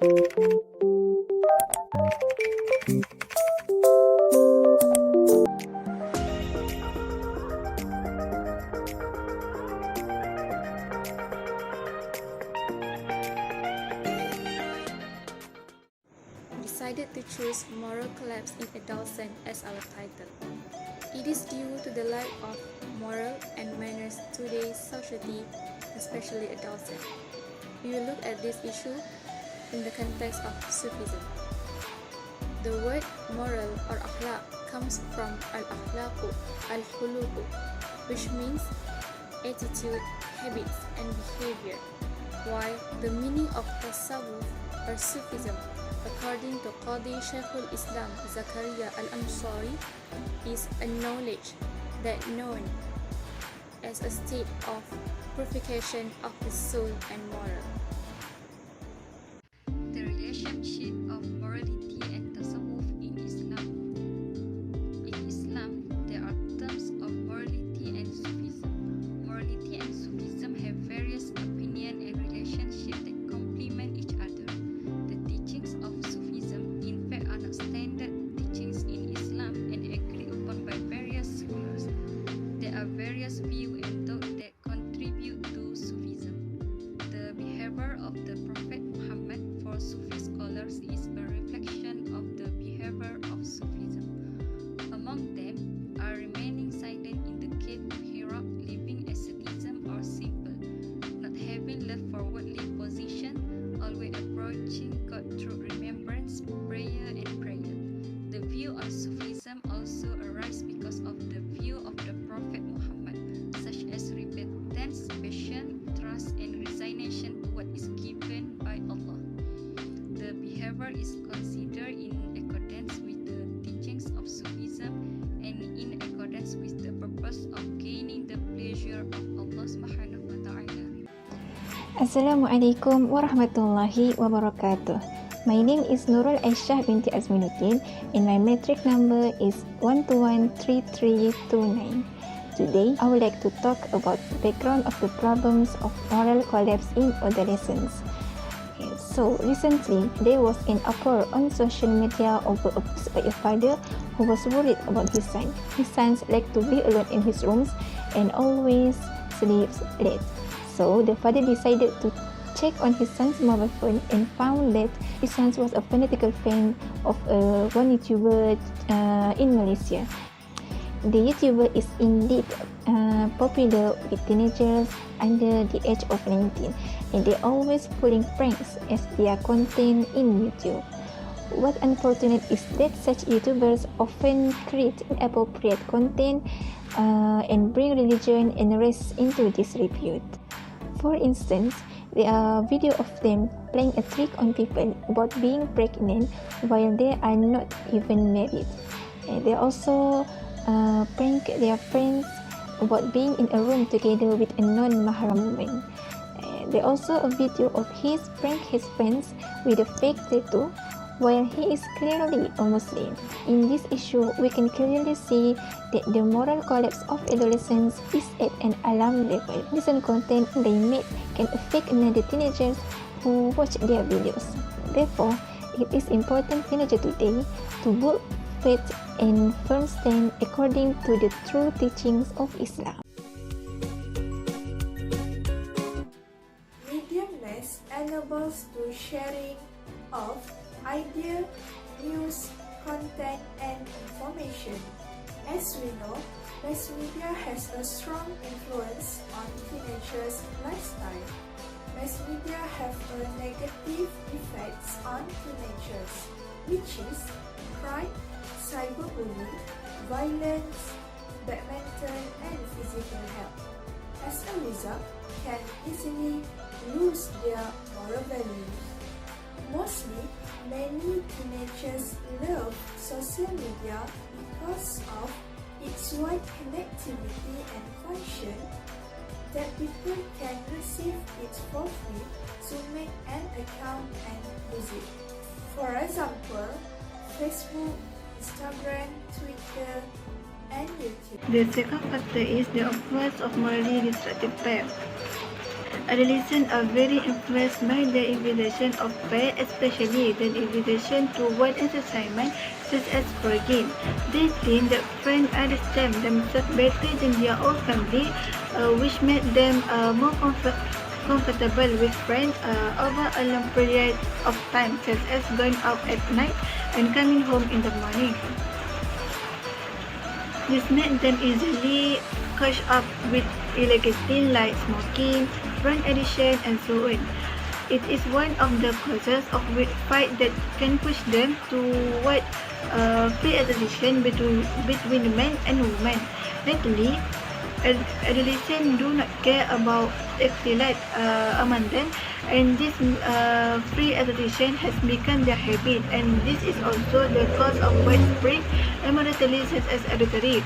Decided to choose Moral Collapse in Adolescents as our title. It is due to the lack of moral and manners today's society, especially adolescents. We will look at this issue in the context of Sufism. The word moral or akhlaq comes from al-akhlaqu, al-khuluqu, which means attitude, habits, and behavior, while the meaning of tasawwuf or Sufism, according to Qadi Shaykhul Islam Zakaria al-Ansari, is a knowledge that known as a state of purification of the soul and moral. The relationship of morality and tasawwuf in Islam. In Islam, there are terms of morality and Sufism. Morality and Sufism have various opinions and relationships that complement each other. The teachings of Sufism, in fact, are not standard teachings in Islam and agreed upon by various scholars. There are various views and thoughts that contribute to Sufism. The behavior of the Prophet Muhammad for Sufi scholars is a reflection of the behavior of Sufism. Among them are remaining silent in the cave of Hira, living asceticism or simple, not having love for worldly position, always approaching God through remembrance, prayer, and prayer. The view on Sufism also arises because of the view of the Prophet Muhammad, such as repentance, passion, trust, and resignation to what is given by Allah. The behavior is considered in accordance with the teachings of Sufism and in accordance with the purpose of gaining the pleasure of Allah Subhanahu wa Ta'ala. Assalamualaikum warahmatullahi wabarakatuh. My name is Nurul Aisyah binti Azminuddin and my metric number is 1213329. Today, I would like to talk about the background of the problems of moral collapse in adolescence. So, recently, there was an uproar on social media over a post by a father who was worried about his son. His son liked to be alone in his rooms and always sleeps late. So, the father decided to check on his son's mobile phone and found that his son was a fanatical fan of one YouTuber in Malaysia. The YouTuber is indeed popular with teenagers under the age of 19, and they always pulling pranks as their content in YouTube. What unfortunate is that such YouTubers often create inappropriate content and bring religion and race into disrepute. For instance, there are videos of them playing a trick on people about being pregnant while they are not even married. And they also prank their friends about being in a room together with a non-mahram woman. There also a video of his prank his friends with a fake tattoo while he is clearly a Muslim. In this issue, we can clearly see that the moral collapse of adolescents is at an alarm level. Recent content they make can affect the teenagers who watch their videos. Therefore, it is important teenagers today to build faith and firm stand according to the true teachings of Islam. Mediumness enables to sharing of idea, news, content, and information. As we know, mass media has a strong influence on teenagers' lifestyle. Mass media have a negative effects on teenagers, which is crime, cyberbullying, violence, badminton, and physical health. As a result, can easily lose their moral values. Mostly, many teenagers love social media because of its wide connectivity and function that people can receive it for free to make an account and use it. For example, Facebook, Instagram, Twitter, and YouTube. The second factor is the influence of morally destructive type. Adolescents are very influenced by the invitation of peers, especially the invitation to one entertainment such as for game. They think that friends understand themselves better than their own family, which made them more comfortable with friends over a long period of time, such as going out at night and coming home in the morning. This made them easily catch up with illegal things like smoking, drug addiction, and so on. It is one of the causes of fight that can push them toward free association between men and women. Lately, adolescents do not care about ikhtilat among them, and this free association has become their habit, and this is also the cause of widespread immorality such as adultery.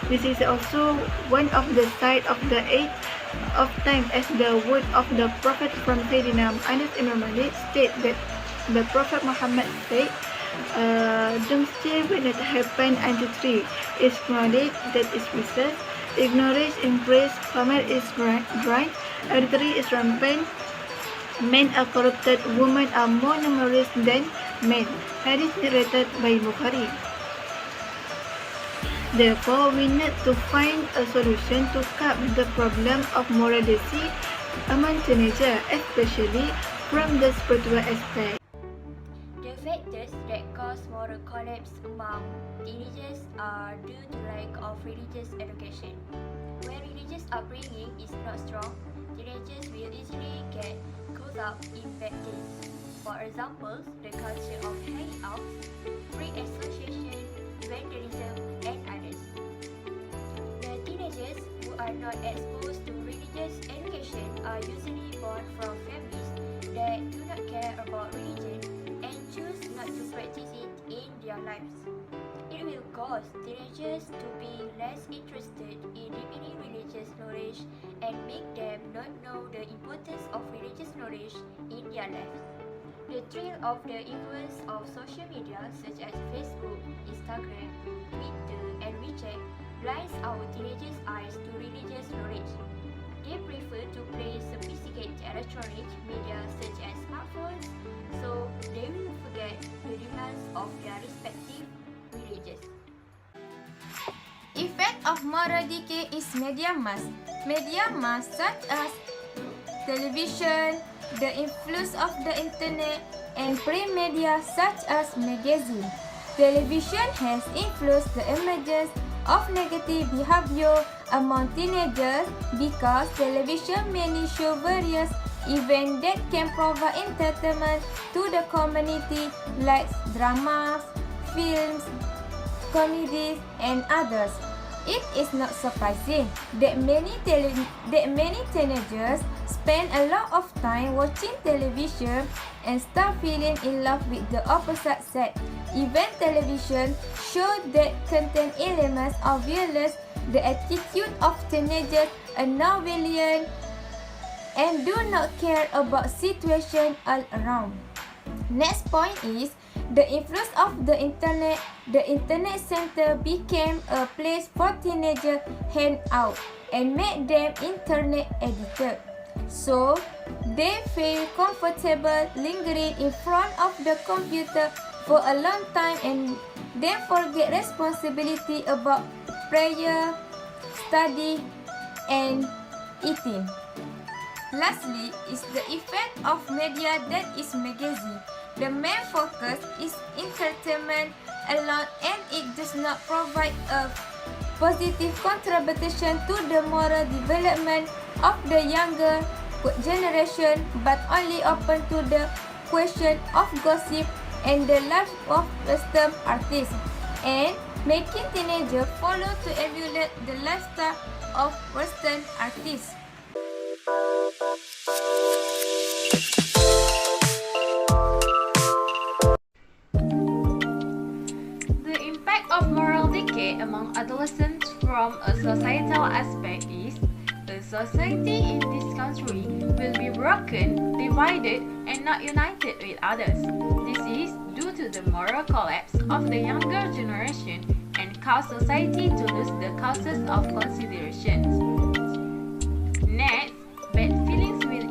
This is also one of the signs of the age of time, as the word of the Prophet from Sayyidina Anas Ibn Malik state that the Prophet Muhammad said, doomsday will not happen until three: is knowledge, that is research; ignorance increase; famine is dry; adultery is rampant; men are corrupted; women are more numerous than men. Hadith narrated by Bukhari. Therefore, we need to find a solution to curb the problem of morality among teenagers, especially from the spiritual aspect. The factors that cause moral collapse among teenagers are due to lack of religious education. When religious upbringing is not strong, teenagers will easily get caught up in bad things. For example, the culture of hanging out, free association, vandalism, and others. The teenagers who are not exposed to religious education are usually born from families that do not care about religion and choose not to practice it in their lives. It will cause teenagers to be less interested in deepening religious knowledge and make them not know the importance of religious knowledge in their lives. The thrill of the influence of social media such as Facebook, Instagram, Twitter, and WeChat blinds our teenagers' eyes to religious knowledge. They prefer to play sophisticated electronic media such as smartphones, so they will forget the demands of their respective religions. Effect of moral decay is media mass. Media mass such as television, the influence of the internet, and print media such as magazine. Television has influenced the emergence of negative behavior among teenagers because television mainly show various events that can provide entertainment to the community like dramas, films, comedies, and others. It is not surprising that many teenagers spend a lot of time watching television and start feeling in love with the opposite sex. Even television show that contain elements of violence. The attitude of teenagers are now violent and do not care about situation all around. Next point is the influence of the internet. The internet center became a place for teenagers hang out and made them internet addicted. So, they feel comfortable lingering in front of the computer for a long time and then forget responsibility about prayer, study, and eating. Lastly is the effect of media that is magazine. The main focus is entertainment alone and it does not provide a positive contribution to the moral development of the younger generation but only open to the question of gossip and the life of Western artists and making teenagers follow to emulate the lifestyle of Western artists. The impact of moral decay among adolescents from a societal aspect is the society in this country will be broken, divided, and not united with others. This is due to the moral collapse of the younger generation and cause society to lose the causes of considerations. Next, bad feelings will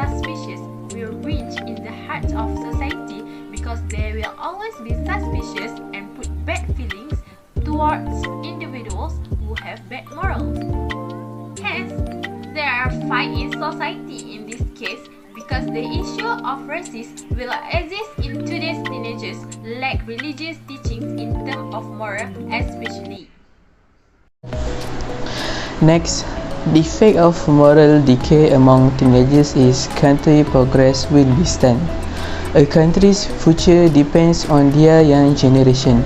suspicious will reach in the heart of society because they will always be suspicious and put bad feelings towards individuals who have bad morals. Hence, there are fights in society in this case because the issue of racism will exist in today's teenagers lack religious teachings in terms of moral especially. Next, the effect of moral decay among teenagers is country progress will be stunned. A country's future depends on their young generation.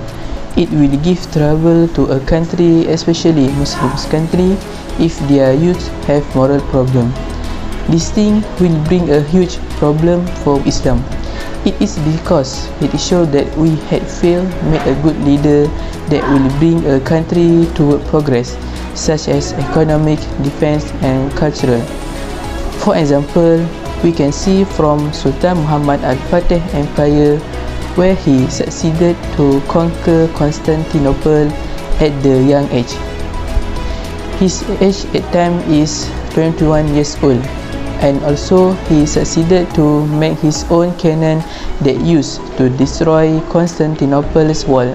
It will give trouble to a country, especially Muslims country, if their youth have moral problem. This thing will bring a huge problem for Islam. It is because it shows that we had failed make a good leader that will bring a country toward progress, such as economic, defense and cultural. For example, we can see from Sultan Muhammad Al-Fatih Empire where he succeeded to conquer Constantinople at the young age. His age at time is 21 years old, and also he succeeded to make his own cannon that used to destroy Constantinople's wall.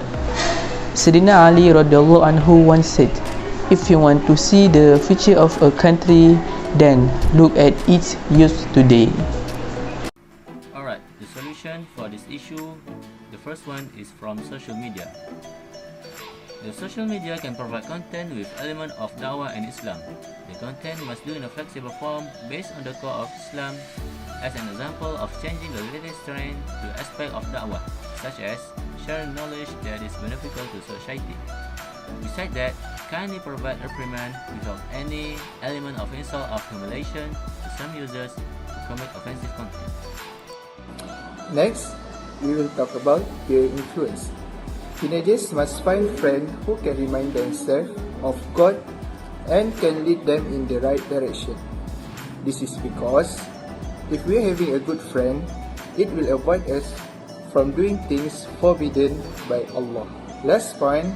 Sayyidina Ali radhiyallahu anhu once said, "If you want to see the future of a country, then look at its youth today." Alright, the solution for this issue, the first one is from social media. The social media can provide content with element of da'wah and Islam. The content must do in a flexible form based on the core of Islam, as an example of changing the latest trend to aspect of da'wah, such as sharing knowledge that is beneficial to society. Besides that, kindly provide reprimand without any element of insult or humiliation to some users who commit offensive content. Next, we will talk about peer influence. Teenagers must find friends who can remind themselves of God and can lead them in the right direction. This is because if we are having a good friend, it will avoid us from doing things forbidden by Allah. Last point,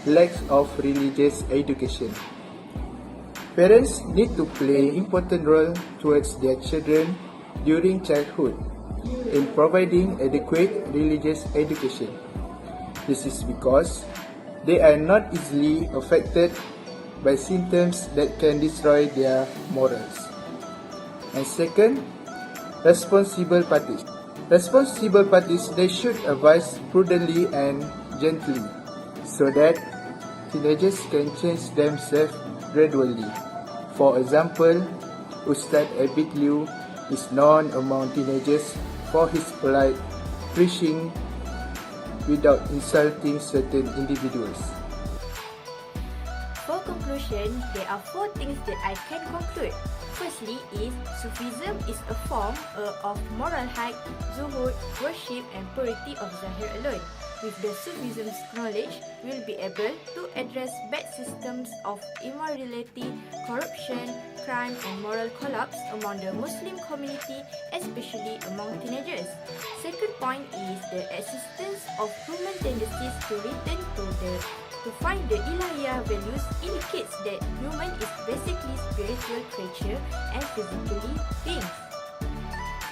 lack of religious education. Parents need to play an important role towards their children during childhood in providing adequate religious education. This is because they are not easily affected by symptoms that can destroy their morals. And second, responsible parties. Responsible parties, they should advise prudently and gently so that teenagers can change themselves gradually. For example, Ustad Abid Liu is known among teenagers for his polite preaching without insulting certain individuals. For conclusion, there are 4 things that I can conclude. Firstly is Sufism is a form of moral height, zuhud, worship and purity of zahir alone. With the Sufism's knowledge, we will be able to address bad systems of immorality, corruption, crime and moral collapse among the Muslim community, especially among teenagers. Second point is the existence of human tendencies to return to find the ilahiyah values indicates that human is basically spiritual creature and physically beings.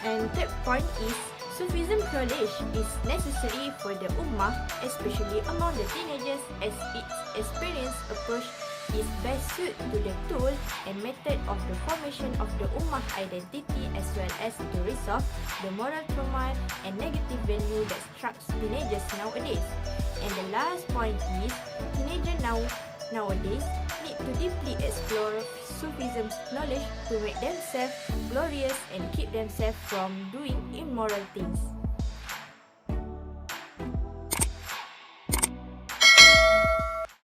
And third point is Sufism knowledge is necessary for the Ummah, especially among the teenagers, as its experienced approach is best suited to the tool and method of the formation of the Ummah identity, as well as to resolve the moral trauma and negative value that strikes teenagers nowadays. And the last point is teenagers nowadays need to deeply explore Sufism's knowledge to make themselves glorious and keep themselves from doing immoral things.